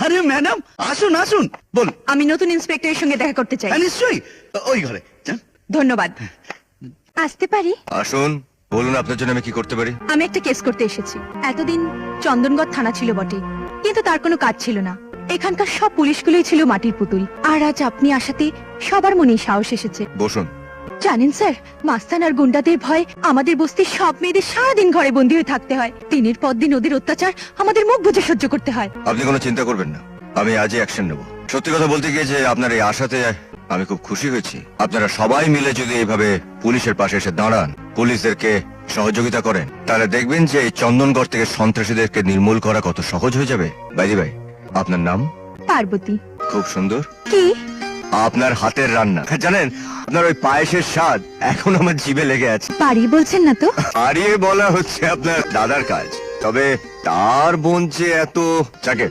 আরে ম্যাডাম, আসুন আসুন, বল। আমি নতুন ইন্সপেক্টরের সঙ্গে দেখা করতে চাই। নিশ্চয়ই, ওই ঘরে যান। ধন্যবাদ। আসতে পারি? আসুন, বলুন আপনার জন্য আমি কি করতে পারি। আমি একটা কেস করতে এসেছি। এতদিন চন্দনগড় থানা ছিল বটে, কিন্তু তার কোনো কাজ ছিল না। এখানকার সব পুলিশগুলোই ছিল মাটির পুতুল। আর আজ আপনি আসাতে সবার মনেই সাহস এসেছে। বসুন। জানেন স্যার, মাস্তান আর গুন্ডাদের ভয় আমাদের বস্তির সব মেয়েদের সারাদিন ঘরে বন্দী হয়ে থাকতে হয়। দিনের পর দিন ওদের অত্যাচার আমাদের মুখ বুজে সহ্য করতে হয়। আপনি কোনো চিন্তা করবেন না, আমি আজই অ্যাকশন নেব। সত্যি কথা বলতে গিয়ে যে আপনার এই আশাতে আমি খুব খুশি হয়েছি। আপনারা সবাই মিলে যদি এইভাবে পুলিশের পাশে এসে দাঁড়ান, পুলিশদেরকে সহযোগিতা করেন, তাহলে দেখবেন যে এই চন্দনগড় থেকে সন্ত্রাসীদেরকে নির্মূল করা কত সহজ হয়ে যাবে। বাইদি ভাই, আপনার নাম? পার্বতী। খুব সুন্দর। কি? আপনার হাতের রান্না, জানেন আপনার ওই পায়েসের স্বাদ এখন আমার জিভে লেগে আছে। পারি বলছেন না তো? হারিয়ে বলা হচ্ছে আপনার দাদার কাজ, তবে তার বোন যে এত, যাকে